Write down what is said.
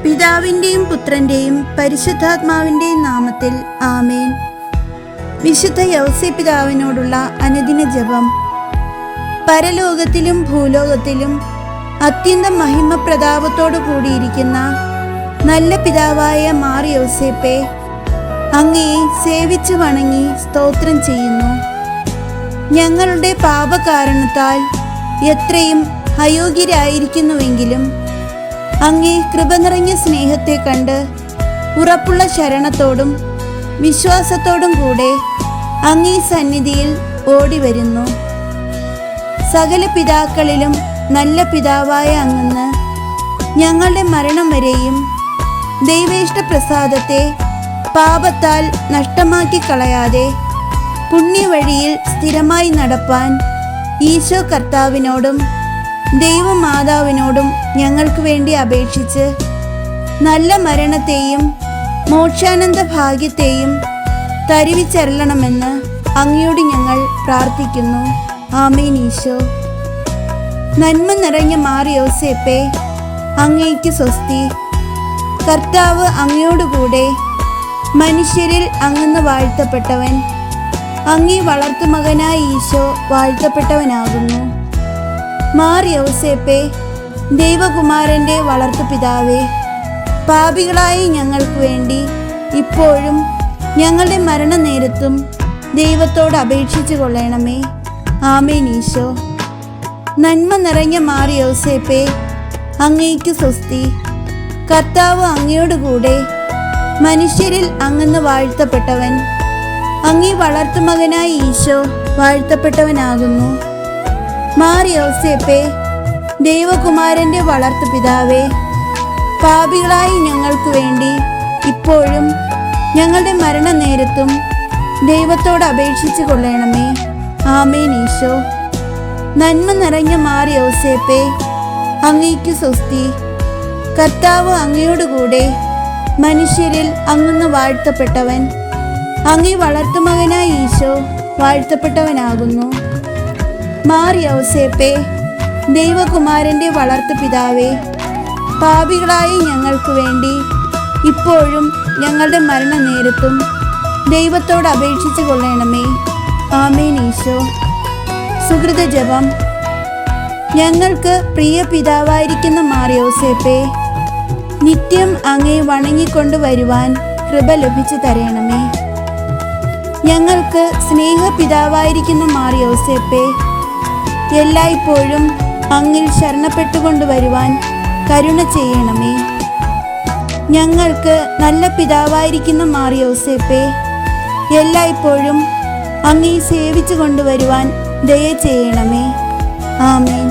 പിതാവിൻ്റെയും പുത്രൻ്റെയും പരിശുദ്ധാത്മാവിൻ്റെയും നാമത്തിൽ ആമേൻ. വിശുദ്ധ യൗസേ പിതാവിനോടുള്ള അനുദിന ജപം. പരലോകത്തിലും ഭൂലോകത്തിലും അത്യന്തം മഹിമ പ്രതാപത്തോടു കൂടിയിരിക്കുന്ന നല്ല പിതാവായ മാർ യൗസേപ്പെ, അങ്ങയെ സേവിച്ചു വണങ്ങി സ്തോത്രം ചെയ്യുന്നു. ഞങ്ങളുടെ പാപകാരണത്താൽ എത്രയും അയോഗ്യരായിരിക്കുന്നുവെങ്കിലും അങ്ങേ കൃപ നിറഞ്ഞ സ്നേഹത്തെ കണ്ട് ഉറപ്പുള്ള ശരണത്തോടും വിശ്വാസത്തോടും കൂടെ അങ്ങേ സന്നിധിയിൽ ഓടിവരുന്നു. സകല പിതാക്കളിലും നല്ല പിതാവായ അങ്ങ് ഞങ്ങളുടെ മരണം വരെയും ദൈവേഷ്ട പ്രസാദത്തെ പാപത്താൽ നഷ്ടമാക്കി കളയാതെ പുണ്യവഴിയിൽ സ്ഥിരമായി നടപ്പാൻ ഈശോ കർത്താവിനോടും ദൈവമാതാവിനോടും ഞങ്ങൾക്ക് വേണ്ടി അപേക്ഷിച്ച് നല്ല മരണത്തെയും മോക്ഷാനന്ദ ഭാഗ്യത്തെയും തരുവിച്ചരളണമെന്ന് അങ്ങയോട് ഞങ്ങൾ പ്രാർത്ഥിക്കുന്നു. ആമേൻ. ഈശോ. നന്മ നിറഞ്ഞ മാർ യൗസേപ്പെ, അങ്ങേക്ക് സ്വസ്തി. കർത്താവ് അങ്ങയോടുകൂടെ. മനുഷ്യരിൽ അങ്ങ് വാഴ്ത്തപ്പെട്ടവൻ. അങ്ങേ വളർത്തുമകനായ ഈശോ വാഴ്ത്തപ്പെട്ടവനാകുന്നു. മാർ യൗസേപ്പെ, ദൈവകുമാരൻ്റെ വളർത്തുപിതാവേ, പാപികളായ ഞങ്ങൾക്ക് വേണ്ടി ഇപ്പോഴും ഞങ്ങളുടെ മരണനേരത്തും ദൈവത്തോട് അപേക്ഷിച്ചു കൊള്ളണമേ. ആമേൻ. ഈശോ. നന്മ നിറഞ്ഞ മാർ യൗസേപ്പെ, അങ്ങേക്ക് സ്വസ്തി. കർത്താവ് അങ്ങയോടുകൂടെ. മനുഷ്യരിൽ അങ്ങ് വാഴ്ത്തപ്പെട്ടവൻ. അങ്ങേ വളർത്തുമകനായ ഈശോ വാഴ്ത്തപ്പെട്ടവനാകുന്നു. മാർ യൗസേപ്പെ, ദൈവകുമാരൻ്റെ വളർത്തുപിതാവേ, പാപികളായി ഞങ്ങൾക്ക് വേണ്ടി ഇപ്പോഴും ഞങ്ങളുടെ മരണനേരത്തും ദൈവത്തോട് അപേക്ഷിച്ചു കൊള്ളണമേ. ആമേൻ. ഈശോ. നന്മ നിറഞ്ഞ മാർ യൗസേപ്പെ, അങ്ങേക്ക് സ്വസ്തി. കർത്താവ് അങ്ങയോടുകൂടെ. മനുഷ്യരിൽ അങ്ങ് വാഴ്ത്തപ്പെട്ടവൻ. അങ്ങേ വളർത്തുമകനായ ഈശോ വാഴ്ത്തപ്പെട്ടവനാകുന്നു. മാർ യൗസേപ്പെ, ദൈവകുമാരൻ്റെ വളർത്തുപിതാവേ, പാപികളായി ഞങ്ങൾക്ക് വേണ്ടി ഇപ്പോഴും ഞങ്ങളുടെ മരണനേരത്തും ദൈവത്തോട് അപേക്ഷിച്ചു കൊള്ളണമേ. ആമേൻ. ഈശോ. സുഹൃത ജപം. ഞങ്ങൾക്ക് പ്രിയ പിതാവായിരിക്കുന്ന മാർ യൗസേപ്പെ, നിത്യം അങ്ങേ വണങ്ങിക്കൊണ്ടുവരുവാൻ കൃപ ലഭിച്ചു തരണമേ. ഞങ്ങൾക്ക് സ്നേഹപിതാവായിരിക്കുന്ന മാർ യൗസേപ്പെ, എല്ലായ്പ്പോഴും അങ്ങിൽ ശരണപ്പെട്ടുകൊണ്ടുവരുവാൻ കരുണ ചെയ്യണമേ. ഞങ്ങൾക്ക് നല്ല പിതാവായിരിക്കുന്ന മാർ യൗസേപ്പെ, എല്ലായ്പ്പോഴും അങ്ങേ സേവിച്ചു കൊണ്ടുവരുവാൻ ദയ ചെയ്യണമേ. ആമേൻ.